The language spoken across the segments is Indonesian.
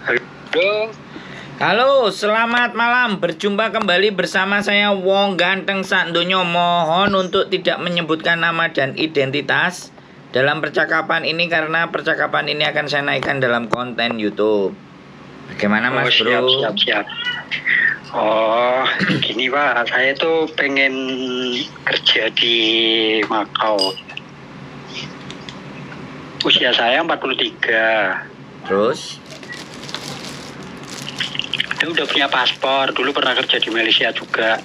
Halo, Halo, selamat malam. Berjumpa kembali bersama saya Wong Ganteng Sakdonyo. Mohon untuk tidak menyebutkan nama dan identitas dalam percakapan ini karena percakapan ini akan saya naikkan dalam konten YouTube. Bagaimana Mas Bro? siap. Oh, gini Pak, saya tuh pengen kerja di Makau. Usia saya 43. Terus? Dia udah punya paspor, dulu pernah kerja di Malaysia juga.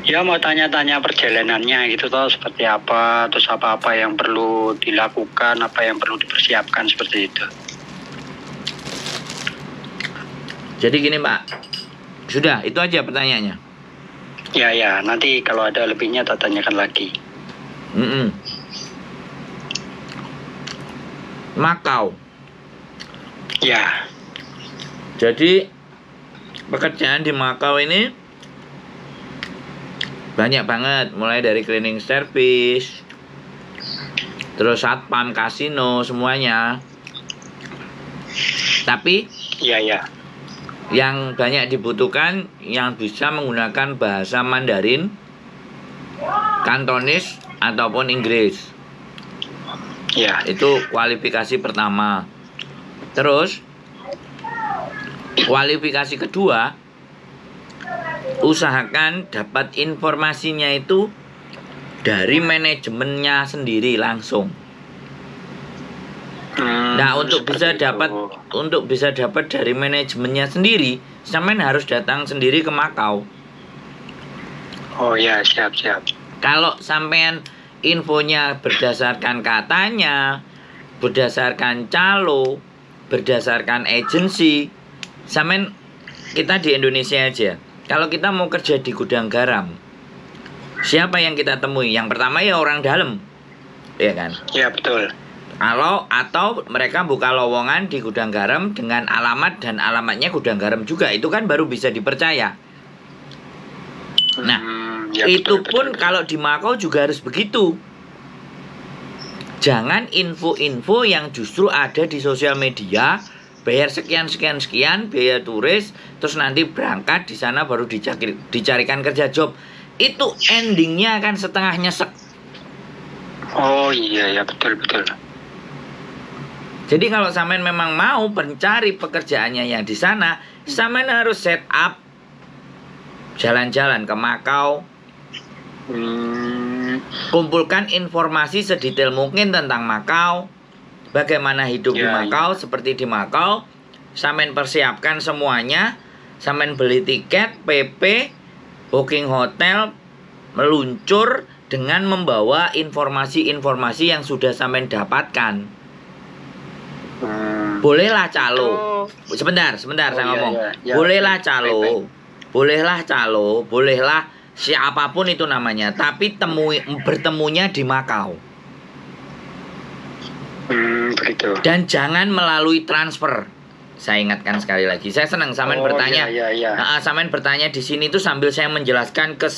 Ya mau tanya-tanya perjalanannya gitu toh, seperti apa, terus apa-apa yang perlu dilakukan, apa yang perlu dipersiapkan seperti itu. Jadi gini Pak, sudah itu aja pertanyaannya. Ya, nanti kalau ada lebihnya tak tanyakan lagi. Makau. Ya, Jadi pekerjaan di Makau ini banyak banget, mulai dari cleaning service, terus satpam, kasino, semuanya. Tapi ya. yang banyak dibutuhkan yang bisa menggunakan bahasa Mandarin, Kantonis, ataupun Inggris. Ya. Itu kualifikasi pertama. Terus kualifikasi kedua, usahakan dapat informasinya itu dari manajemennya sendiri langsung. Nah, untuk bisa dapat dari manajemennya sendiri, sampean harus datang sendiri ke Makau. Oh ya, siap. Kalau sampean infonya berdasarkan katanya, berdasarkan calo, berdasarkan agensi, sampean, kita di Indonesia aja. Kalau kita mau kerja di gudang garam, siapa yang kita temui? Yang pertama ya orang dalam, ya kan? Ya, betul. Atau mereka buka lowongan di gudang garam dengan alamat dan alamatnya gudang garam juga, itu kan baru bisa dipercaya. Nah, ya, itu betul. pun kalau di Makau juga harus begitu. Jangan info-info yang justru ada di sosial media, bayar sekian, biaya turis, terus nanti berangkat di sana baru dicarikan kerja job. Itu endingnya akan setengah nyesek. Oh iya, ya betul. Jadi kalau sampean memang mau mencari pekerjaannya yang di sana, sampean harus set up jalan-jalan ke Makau, kumpulkan informasi sedetail mungkin tentang Makau, bagaimana hidup di Makau, seperti di Makau, sampean persiapkan semuanya, sampean beli tiket, PP, booking hotel, meluncur dengan membawa informasi-informasi yang sudah sampean dapatkan. Bolehlah calo. Sebentar saya ngomong. Bolehlah calo. Bolehlah siapapun itu namanya, tapi bertemunya di Makau. Begitu. Dan jangan melalui transfer. Saya ingatkan sekali lagi. Saya senang sampean bertanya. Iya. Sampean bertanya di sini tuh sambil saya menjelaskan ke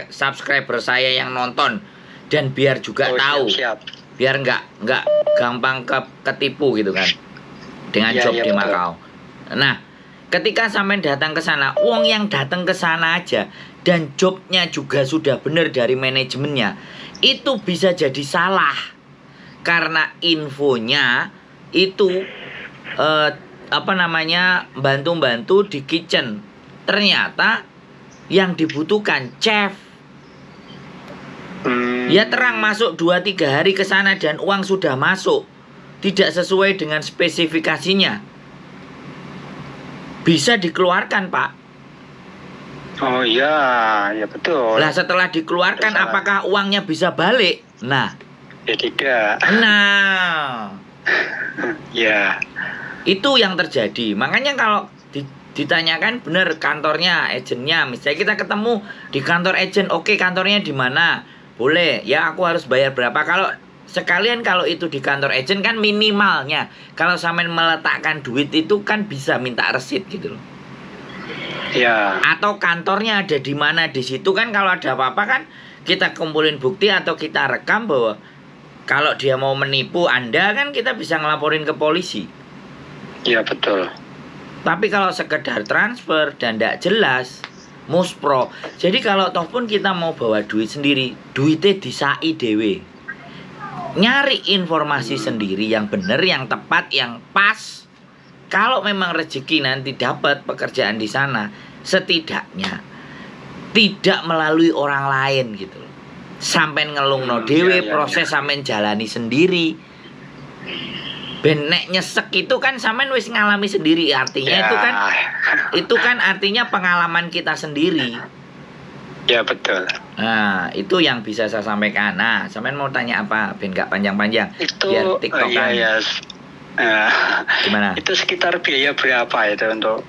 subscriber saya yang nonton, dan biar juga tahu. Siap. Biar nggak gampang ketipu gitu kan dengan job di Makau. Nah, ketika sampean datang ke sana, uang yang datang ke sana aja dan jobnya juga sudah benar dari manajemennya, itu bisa jadi salah karena infonya itu bantu-bantu di kitchen. Ternyata yang dibutuhkan chef. Ya terang masuk 2-3 hari ke sana dan uang sudah masuk, tidak sesuai dengan spesifikasinya, bisa dikeluarkan Pak. Oh iya, ya betul. Lah setelah dikeluarkan apakah uangnya bisa balik? Nah, ya tidak. Nah, Ya. Itu yang terjadi. Makanya kalau ditanyakan benar kantornya, agennya, misalnya kita ketemu di kantor agen, oke, kantornya di mana? Boleh, ya aku harus bayar berapa? Kalau sekalian kalau itu di kantor agen kan minimalnya, kalau sampean meletakkan duit itu kan bisa minta resit gitu loh. Ya. Atau kantornya ada di mana, di situ kan kalau ada apa-apa kan kita kumpulin bukti atau kita rekam bahwa kalau dia mau menipu Anda kan kita bisa ngelaporin ke polisi. Ya betul. Tapi kalau sekedar transfer dan tidak jelas, muspro. Jadi kalau toh pun kita mau bawa duit sendiri, duitnya disai dewe. Nyari informasi sendiri yang benar, yang tepat, yang pas. Kalau memang rezeki nanti dapat pekerjaan di sana, setidaknya tidak melalui orang lain gitu. Sampai ngelungno dewe, proses sampai jalani sendiri. Ben nek nyesek itu kan sampean wis ngalami sendiri, artinya itu kan artinya pengalaman kita sendiri. Ya betul. Nah, itu yang bisa saya sampaikan. Nah, sampean mau tanya apa? Ben gak panjang-panjang. Itu biar TikTokan. iya. Gimana? Itu sekitar biaya berapa itu untuk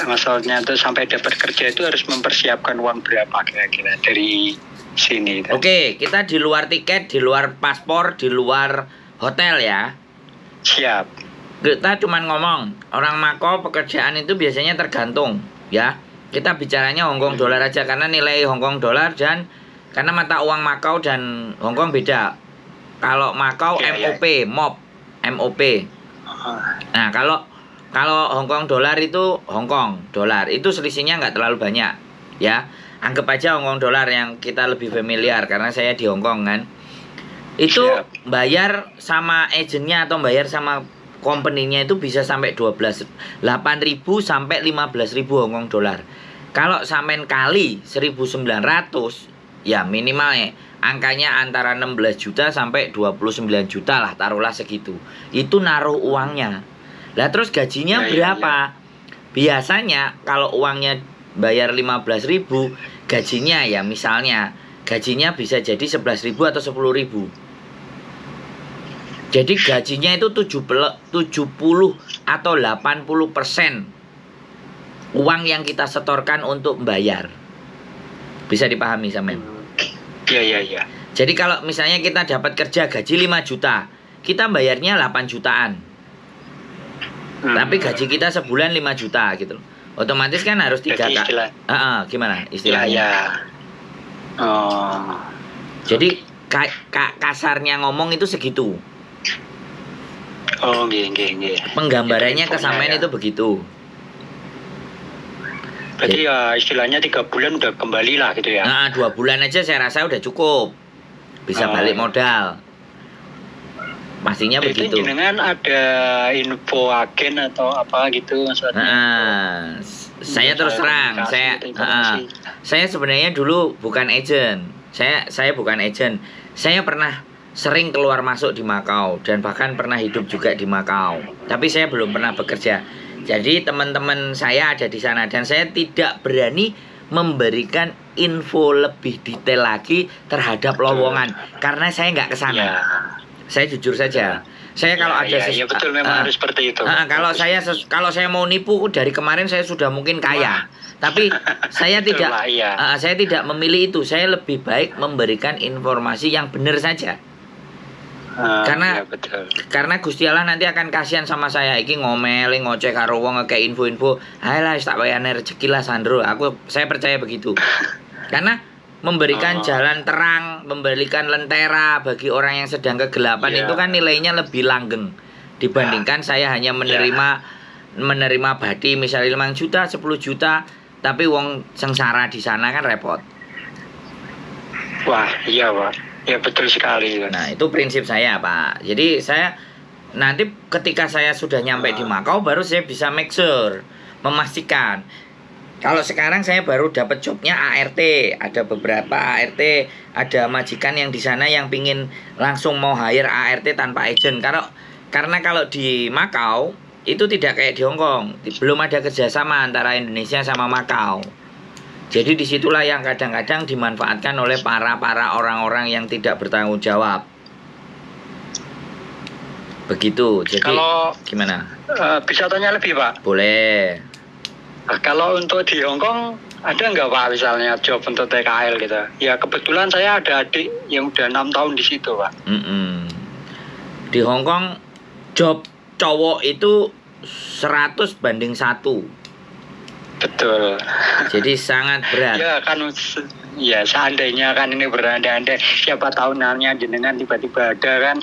maksudnya itu sampai dapat kerja itu harus mempersiapkan uang berapa kira-kira dari sini? Oke, kita di luar tiket, di luar paspor, di luar hotel ya. Siap. Kita cuman ngomong orang Makau pekerjaan itu biasanya tergantung ya. Kita bicaranya Hongkong dolar aja karena nilai Hongkong dolar dan karena mata uang Makau dan Hongkong beda. Kalau Makau MOP. Nah, kalau Hongkong dolar itu Hongkong dolar itu selisihnya nggak terlalu banyak ya. Anggap aja Hongkong dolar yang kita lebih familiar karena saya di Hongkong kan. Itu bayar sama agennya atau bayar sama company-nya itu bisa sampai 8.000 sampai 15.000 Hongkong dolar. Kalau sampean kali 1.900 ya minimalnya angkanya antara 16 juta sampai 29 juta lah, taruhlah segitu. Itu naruh uangnya. Lah terus gajinya berapa? Biasanya kalau uangnya bayar 15.000, gajinya ya misalnya gajinya bisa jadi 11.000 atau 10.000. Jadi gajinya itu 70 atau 80% uang yang kita setorkan untuk membayar. Bisa dipahami sampean? Iya. Jadi kalau misalnya kita dapat kerja gaji 5 juta, kita bayarnya 8 jutaan. Tapi gaji kita sebulan 5 juta gitu. Otomatis kan harus 3 kali. Gimana istilahnya? Iya. Oh. Jadi kasarnya ngomong itu segitu. Oh, nggih. Penggambarannya ke sampean itu begitu. Berarti ya istilahnya 3 bulan udah kembali lah gitu ya. Nah, 2 bulan aja saya rasa udah cukup. Bisa balik modal. Pastinya begitu. Itu jenengan ada info agen atau apa gitu maksudnya? Nah, saya terus terang, saya sebenarnya dulu bukan agent. Saya bukan agent. Saya pernah sering keluar masuk di Makau dan bahkan pernah hidup juga di Makau. Tapi saya belum pernah bekerja. Jadi teman-teman saya ada di sana dan saya tidak berani memberikan info lebih detail lagi terhadap lowongan karena saya nggak ke sana. Ya. Saya jujur saja. Saya kalau ada betul memang harus seperti itu. Kalau saya mau nipu dari kemarin saya sudah mungkin kaya. Tapi saya saya tidak memilih itu. Saya lebih baik memberikan informasi yang benar saja. Karena Gusti Allah nanti akan kasihan sama saya iki ngomel ngoceh karo wong ngekek info-info. Halah tak wayane rezeki lah Sandro. Saya percaya begitu. Karena memberikan jalan terang, memberikan lentera bagi orang yang sedang kegelapan itu kan nilainya lebih langgeng dibandingkan saya hanya menerima badi misalnya 5 juta, 10 juta, tapi wong sengsara di sana kan repot. Wah, iya, Pak. Ya betul sekali. Nah itu prinsip saya Pak. Jadi saya nanti ketika saya sudah nyampe di Makau baru saya bisa make sure, memastikan. Kalau sekarang saya baru dapat jobnya ART, ada beberapa ART, ada majikan yang di sana yang pingin langsung mau hire ART tanpa agent. Karena kalau di Makau itu tidak kayak di Hongkong, belum ada kerjasama antara Indonesia sama Makau. Jadi disitulah yang kadang-kadang dimanfaatkan oleh para orang-orang yang tidak bertanggung jawab. Begitu. Jadi kalau gimana? Bisa tanya lebih Pak? Boleh. Kalau untuk di Hongkong ada nggak Pak misalnya job untuk TKL gitu? Ya kebetulan saya ada adik yang udah 6 tahun di situ Pak. Di Hongkong job cowok itu 100 banding 1. Betul. Jadi sangat berat. Ya kan, ya seandainya kan ini berandai-andai siapa tahu namanya jenengan tiba-tiba ada kan.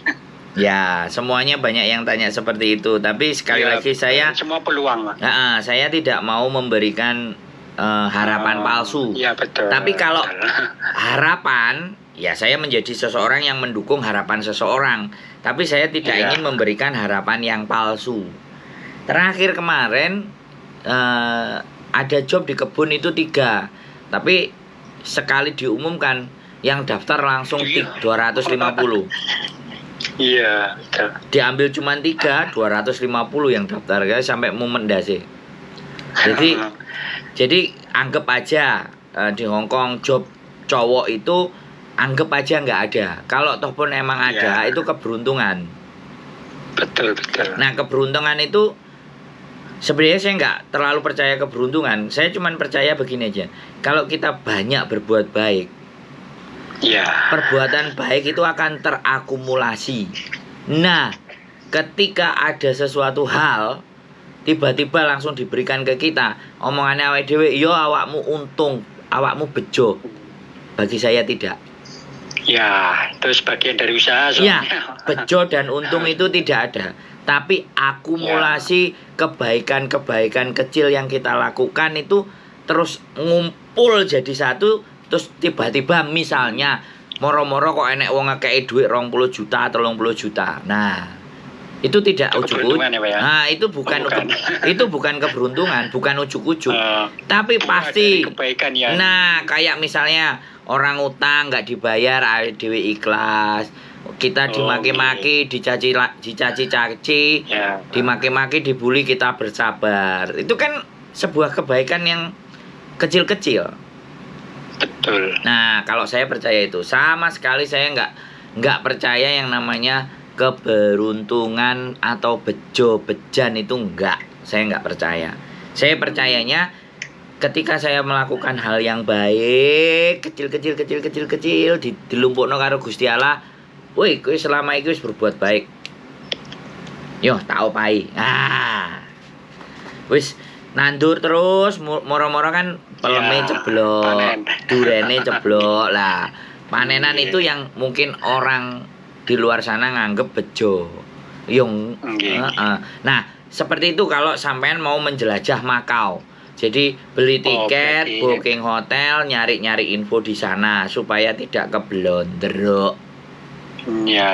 Ya, semuanya banyak yang tanya seperti itu. Tapi sekali Ya, lagi semua peluang, Pak. saya tidak mau memberikan harapan palsu. Iya, betul. Tapi kalau betul. harapan, ya saya menjadi seseorang yang mendukung harapan seseorang. Tapi saya tidak Iya. ingin memberikan harapan yang palsu. Terakhir kemarin ada job di kebun itu 3. Tapi sekali diumumkan yang daftar langsung 250. Iya, betul. Diambil cuma 3, 250 yang daftar, guys, sampai momen dah sih. Jadi anggap aja di Hongkong job cowok itu anggap aja nggak ada. Kalau toh pun emang ada, itu keberuntungan. Betul. Nah, keberuntungan itu sebenarnya saya nggak terlalu percaya keberuntungan. Saya cuma percaya begini aja. Kalau kita banyak berbuat baik, perbuatan baik itu akan terakumulasi. Nah, ketika ada sesuatu hal tiba-tiba langsung diberikan ke kita, omongannya awake dhewe, yo awakmu untung, awakmu bejo. Bagi saya tidak. Ya, itu sebagian dari usaha. Ya, bejo dan untung itu tidak ada. Tapi akumulasi kebaikan-kebaikan kecil yang kita lakukan itu terus ngumpul jadi satu. Terus tiba-tiba misalnya moro-moro kok enek wong ngekei duit 20 juta, 30 juta. Nah, itu tidak ujuk-ujuk. Ya, Nah, itu bukan. Itu bukan keberuntungan, bukan ujuk-ujuk. Tapi pasti kebaikan ya. Nah, kayak misalnya orang utang nggak dibayar, dhewe ikhlas. Kita dimaki-maki, dicaci, dimaki-maki, dibully, kita bersabar. Itu kan sebuah kebaikan yang kecil-kecil. Betul. Nah, kalau saya percaya itu, sama sekali saya nggak percaya yang namanya keberuntungan atau bejo-bejan itu enggak. Saya nggak percaya. Saya percayanya ketika saya melakukan hal yang baik, kecil-kecil dilumpukno karo Gusti Allah. Woi, kowe selama iki wis berbuat baik. Yo, tak opahi. Wis nandur terus moro-moro kan peleme ceblok, durene ceblok lah. Panenan itu yang mungkin orang di luar sana nganggep bejo. Nah, seperti itu kalau sampean mau menjelajah Makau. Jadi beli tiket, booking hotel, nyari-nyari info di sana supaya tidak keblondrok. Ya.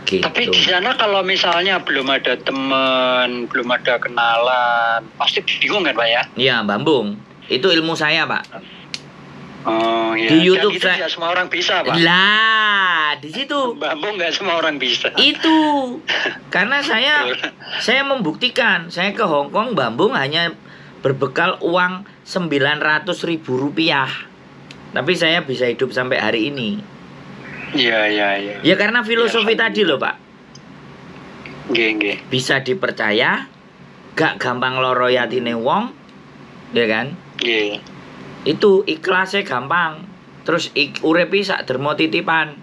Gitu. Tapi di sana kalau misalnya belum ada teman, belum ada kenalan, pasti bingung kan, Pak ya? Iya, Bambung. Itu ilmu saya, Pak. Oh, iya. Di YouTube saya tidak semua orang bisa, Pak. Lah, di situ. Bambung nggak semua orang bisa. Itu. Karena saya membuktikan, saya ke Hongkong Bambung hanya berbekal uang 900.000 rupiah. Tapi saya bisa hidup sampai hari ini. Iya. Ya karena filosofi tadi loh, Pak. Nggih. Bisa dipercaya, gak gampang loro yatine wong, ya kan? Nggih. Itu ikhlasnya gampang. Terus urepi sak dermo titipan.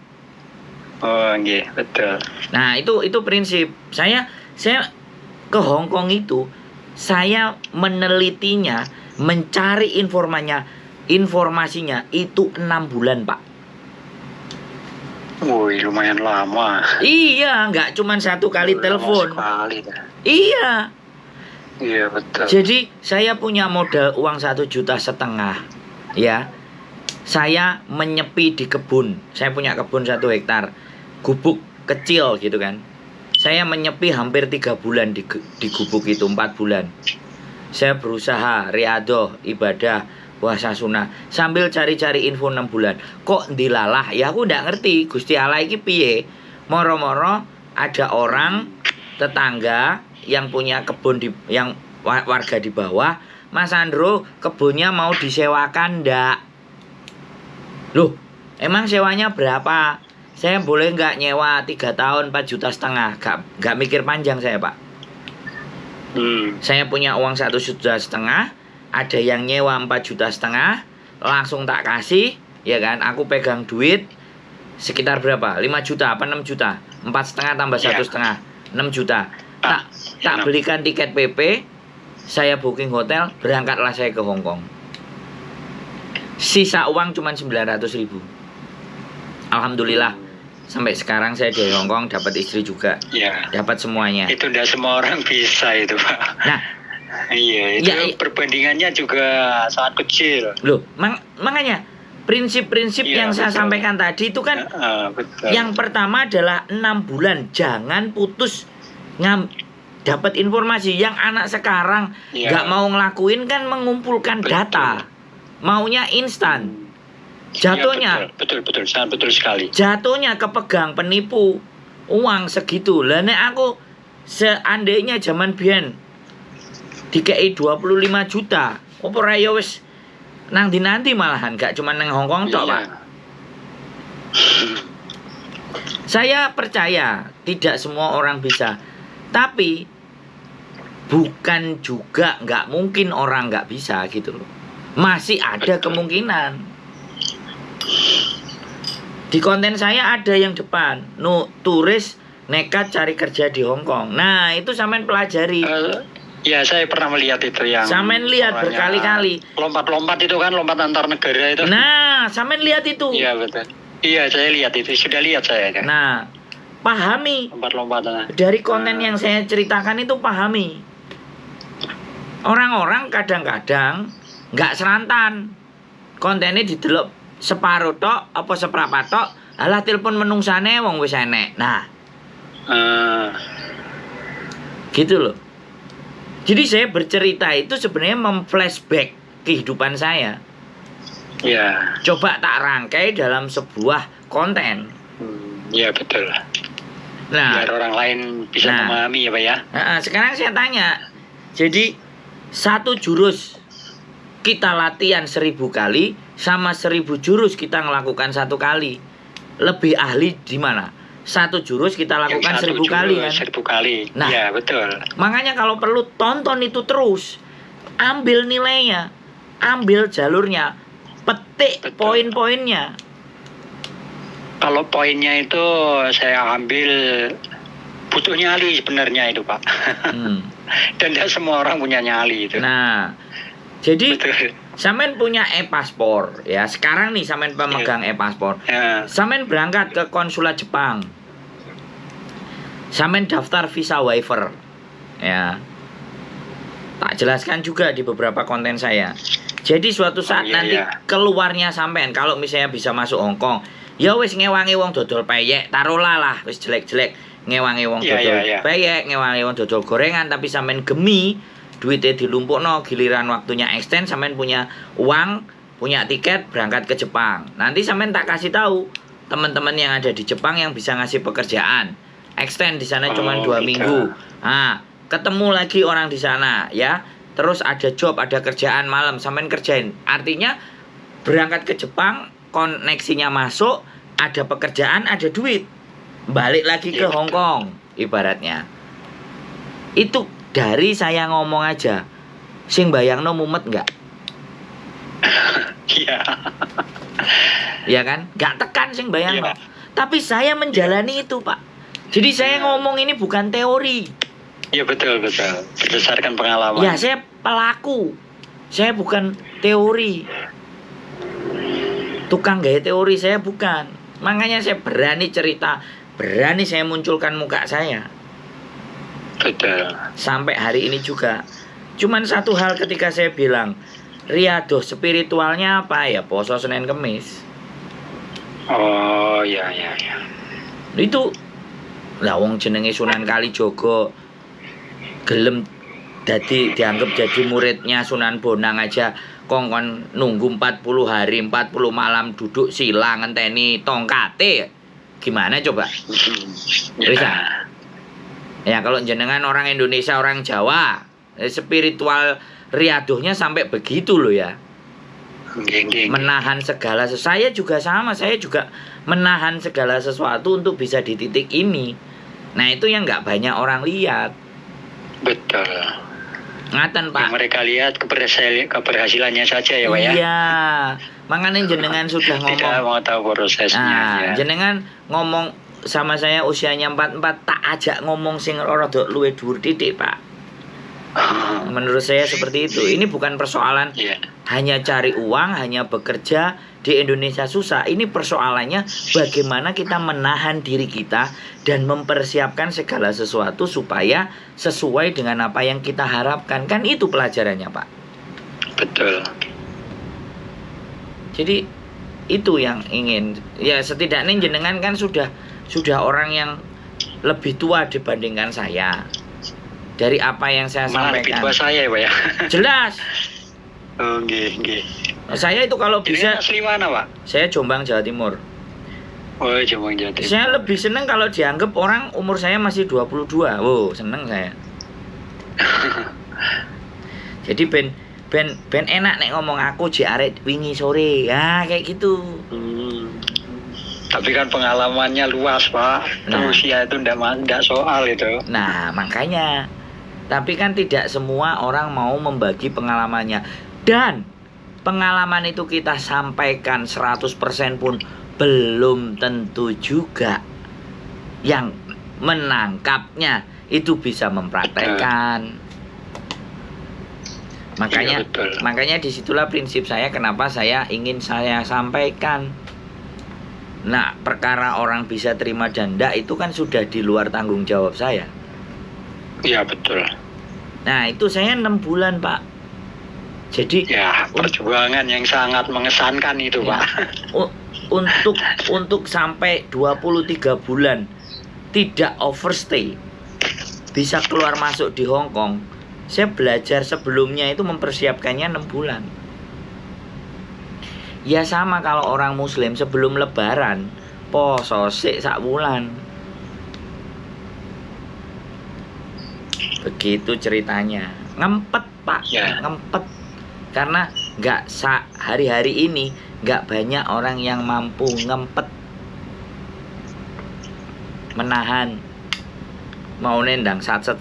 Oh, nggih, betul. Nah, itu prinsip. Saya ke Hongkong itu saya menelitinya, mencari informasinya itu 6 bulan, Pak. Woi, lumayan lama. Iya, nggak cuma 1 kali telepon. Iya. Iya, betul. Jadi saya punya modal uang 1,5 juta. Ya. Saya menyepi di kebun. Saya punya kebun 1 hektar. Gubuk kecil gitu kan. Saya menyepi hampir 3 bulan di gubuk itu, 4 bulan. Saya berusaha riadoh, ibadah, puasa sunnah sambil cari-cari info 6 bulan. Kok dilalah? Ya aku ndak ngerti. Gusti Allah iki piye? Moro-moro ada orang tetangga yang punya kebun yang warga di bawah, Mas Andro, kebunnya mau disewakan ndak? Loh, emang sewanya berapa? Saya boleh nggak nyewa 3 tahun 4,5 juta? Nggak mikir panjang saya, Pak. Saya punya uang 1,5 juta. Ada yang nyewa 4,5 juta, langsung tak kasih, ya kan? Aku pegang duit sekitar berapa? 5 juta apa 6 juta? 4,5 tambah 1,5, 6 juta. Tak belikan tiket PP, saya booking hotel, berangkatlah saya ke Hongkong. Sisa uang cuma 900.000. Alhamdulillah, Sampai sekarang saya di Hong Kong dapat istri juga, Ya. dapat semuanya. Itu tidak semua orang bisa itu, Pak. Nah, Iya, itu ya, perbandingannya juga sangat kecil. loh, makanya prinsip-prinsip Iya, yang saya betul. sampaikan tadi itu kan Betul. yang pertama adalah 6 bulan jangan putus dapat informasi. Yang anak sekarang Iya. nggak mau ngelakuin kan mengumpulkan Betul. data, maunya instan. Jatuhnya, Ya, betul, sangat betul sekali. jatuhnya kepegang penipu uang segitu. Lah nek aku seandainya zaman biyen dikei 25 juta, opo ra ya wis nang dinanti malahan gak cuma nang Hong Kong tok, Iya. Pak. Saya percaya tidak semua orang bisa. Tapi bukan juga nggak mungkin orang nggak bisa gitu loh. Masih ada Betul. kemungkinan. Di konten saya ada yang depan, turis nekat cari kerja di Hong Kong. Nah, itu sampean pelajari. Ya, saya pernah melihat itu yang Sampean lihat orangnya berkali-kali. Lompat-lompat itu kan, lompat antar negara itu. Nah, sampean lihat itu. Iya, betul. Iya, saya lihat itu. Sudah lihat saya kan. Nah, pahami. Lompat-lompat. Dari konten yang saya ceritakan itu pahami. Orang-orang kadang-kadang nggak serantan. Kontennya didelok separuh tok apa seprapat tok, alah telepon menungsane wong wis enek. Nah, gitu loh. Jadi saya bercerita itu sebenarnya memflashback kehidupan saya. Ya. Coba tak rangkai dalam sebuah konten. Ya, betul. Nah, Biar orang lain bisa memahami ya, Pak ya. Sekarang saya tanya. Jadi satu jurus kita latihan 1000 kali sama 1000 jurus kita melakukan 1 kali. Lebih ahli di mana? Satu jurus kita lakukan 1000 kali kan? 1000 kali. Nah, ya, betul. Makanya kalau perlu tonton itu terus. Ambil nilainya, ambil jalurnya, petik Betul. poin-poinnya. Kalau poinnya itu saya ambil butuh nyali sebenarnya itu, Pak. Dan tidak semua orang punya nyali itu. Nah, jadi Betul. sampean punya e-paspor ya. Sekarang nih sampean pemegang e-paspor. Ya. Sampean berangkat ke konsulat Jepang. Sampean daftar visa waiver. Ya. Tak jelaskan juga di beberapa konten saya. Jadi suatu saat nanti keluarnya sampean kalau misalnya bisa masuk Hong Kong, ya wis ngewangi wong dodol peyek, taruhlah lah wis jelek-jelek ngewangi wong dodol peyek, ngewangi wong dodol gorengan, tapi sampean gemi duitnya dilumpukno, giliran waktunya extend sampean punya uang, punya tiket berangkat ke Jepang. Nanti sampean tak kasih tahu teman-teman yang ada di Jepang yang bisa ngasih pekerjaan. Extend di sana cuma 2 minggu. Nah, ketemu lagi orang di sana ya. Terus ada job, ada kerjaan malam, sampean kerjain. Artinya berangkat ke Jepang, koneksinya masuk, ada pekerjaan, ada duit. Balik lagi ke Hong Kong ibaratnya. Itu dari saya ngomong aja. Sing bayangno mumet enggak? Iya. Ya kan? Enggak tekan sing bayangno. Tapi saya menjalani itu, Pak. Jadi saya ngomong ini bukan teori. Iya, betul. Berdasarkan pengalaman. Ya, saya pelaku. Saya bukan teori. Tukang gaya teori saya bukan. Makanya saya berani cerita, berani saya munculkan muka saya. Betul. Sampai hari ini juga. Cuman satu hal ketika saya bilang, riadoh spiritualnya apa ya? Poso Senin Kemis. Oh, ya. Itu lah wong jenenge Sunan Kalijaga gelem dianggap jadi muridnya Sunan Bonang aja kongkon nunggu 40 hari 40 malam duduk sila ngenteni tongkate. Gimana coba? Bisa? Ya kalau jenengan orang Indonesia, orang Jawa, spiritual riadohnya sampai begitu loh ya. Menahan segala sesuatu. Saya juga sama, saya juga menahan segala sesuatu untuk bisa di titik ini. Nah itu yang nggak banyak orang lihat. Betul. Ngaten Pak. Yang mereka lihat keberhasilannya saja ya, Pak ya. Iya. Makanya jenengan sudah ngomong. Tidak mau tahu prosesnya. Nah, ya. jenengan ngomong sama saya usianya 44, tak ajak ngomong sing rada luwih dhuwur titik, Pak. Menurut saya seperti itu. Ini bukan persoalan hanya cari uang, hanya bekerja di Indonesia susah. Ini persoalannya bagaimana kita menahan diri kita dan mempersiapkan segala sesuatu supaya sesuai dengan apa yang kita harapkan. Kan itu pelajarannya, Pak. Betul. Jadi itu yang ingin, ya setidaknya jenengan kan sudah orang yang lebih tua dibandingkan saya. Dari apa yang saya Malah lebih sampaikan. tua saya ya, Pak ya. Jelas. Oh, nggih. Saya itu kalau bisa, Ini asli mana, Pak? saya Jombang, Jawa Timur. Oh, Jombang Jawa Timur. Saya lebih seneng kalau dianggap orang umur saya masih 22. Wow, seneng saya. Jadi ben enak nek ngomong aku jek arek wingi sore. Ya, kayak gitu. Tapi kan pengalamannya luas, Pak. Nah. Usia itu ndak soal itu. Nah, makanya. Tapi kan tidak semua orang mau membagi pengalamannya. Dan pengalaman itu kita sampaikan 100% pun belum tentu juga yang menangkapnya itu bisa mempraktekkan. Makanya, Iya, betul. makanya disitulah prinsip saya kenapa saya ingin saya sampaikan. Nah, perkara orang bisa terima dan enggak itu kan sudah di luar tanggung jawab saya. Iya, betul. Nah, itu saya 6 bulan, Pak. Jadi Ya, perjuangan yang sangat mengesankan itu, ya, Pak. untuk sampai 23 bulan tidak overstay, bisa keluar masuk di Hong Kong. Saya belajar sebelumnya itu mempersiapkannya 6 bulan. Ya sama kalau orang muslim sebelum lebaran poso sik sak bulan. Begitu ceritanya. Ngempet, Pak. Ya. Ngempet. Karena hari-hari ini nggak banyak orang yang mampu ngempet menahan mau nendang satset.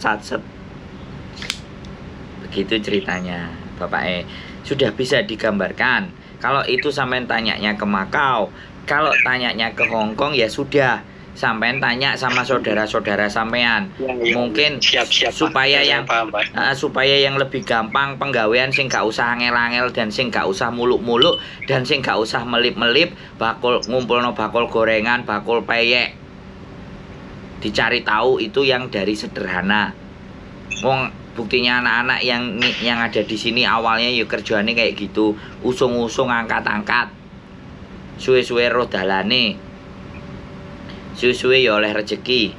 Begitu ceritanya, Bapak. Sudah bisa digambarkan. Kalau itu sampean tanyanya ke Makau, kalau tanyanya ke Hong Kong ya sudah, sampean tanya sama saudara-saudara sampean. Mungkin Siap, supaya Pak. yang Paham, Pak. supaya yang lebih gampang penggawean sing gak usah angel-angel dan sing gak usah muluk-muluk dan sing gak usah melip-melip, bakul ngumpulno bakul gorengan, bakul peyek. Dicari tahu itu yang dari sederhana. Wong buktinya anak-anak yang ada di sini awalnya ya kerjaannya kayak gitu, usung-usung angkat-angkat. Suwe-suwe roh dalane. Suwe-suwe ya oleh rezeki.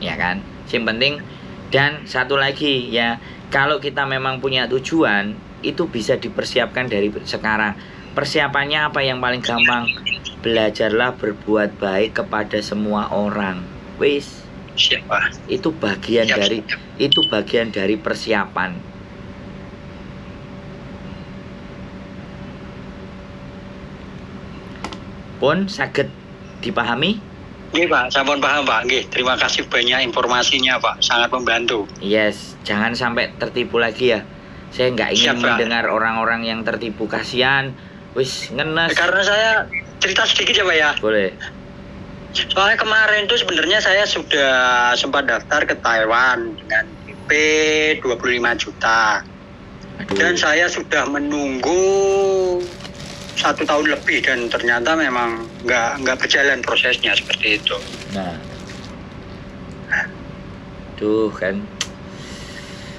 Ya kan? Yang penting. Dan satu lagi ya, kalau kita memang punya tujuan, itu bisa dipersiapkan dari sekarang. Persiapannya apa yang paling gampang? Belajarlah berbuat baik kepada semua orang. Wis. Siap, Pak. Itu bagian Siap, dari siap. itu bagian dari persiapan. Pun saged dipahami? Nggih, Pak. Sampun paham, Pak. Nggih, terima kasih banyak informasinya, Pak. Sangat membantu. Yes, jangan sampai tertipu lagi ya. Saya nggak ingin Siap, Pak. mendengar orang-orang yang tertipu, kasihan. Wis ngenes. Karena saya cerita sedikit ya, Pak ya. Boleh. Soalnya kemarin tuh sebenarnya saya sudah sempat daftar ke Taiwan dengan IP 25 juta. Aduh. Dan saya sudah menunggu 1 tahun lebih dan ternyata memang nggak berjalan prosesnya seperti itu. Nah. Duh kan.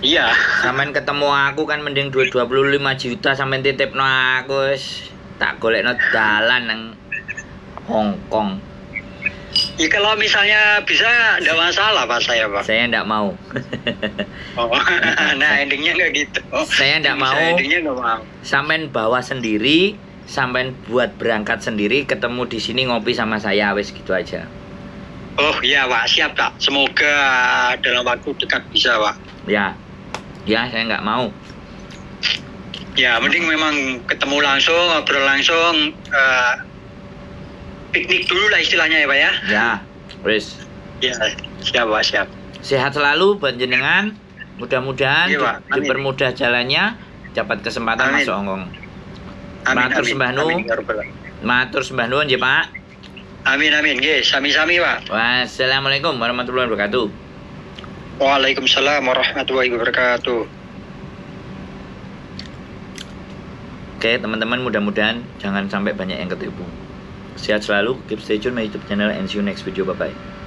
Iya. Sampean ketemu aku kan mending duit 25 juta sampean titipno aku wis tak golekno dalan nang Hong Kong. Ya kalau misalnya bisa nggak masalah, Pak, saya, Pak. Saya ndak mau. Oh, nah endingnya nggak gitu. Saya ndak mau. Endingnya nggak mau. Sampean bawa sendiri, sampean buat berangkat sendiri, ketemu di sini ngopi sama saya, wis gitu aja. Oh iya, Pak, siap, Pak. Semoga dalam waktu dekat bisa, Pak. Ya, saya nggak mau. Ya, mending memang ketemu langsung, ngobrol langsung, piknik dulu lah istilahnya ya, Pak ya. Ya, wis. Ya, siap, Pak, siap. Sehat selalu panjenengan. Mudah-mudahan Iya, Pak. Amin. dipermudah jalannya, dapat kesempatan Amin. masuk Hong Kong. Amin, Matur amin. sembah nuwun. Amin, ya Rabbal Alamin. Matur sembah nuwun nggih, Pak. Amin, amin. Nggih, sami-sami, Pak. Wassalamualaikum warahmatullahi wabarakatuh. Waalaikumsalam warahmatullahi wabarakatuh. Oke teman-teman, mudah-mudahan jangan sampai banyak yang ketipu. Sehat selalu, keep stay tune my YouTube channel and see you next video, bye bye.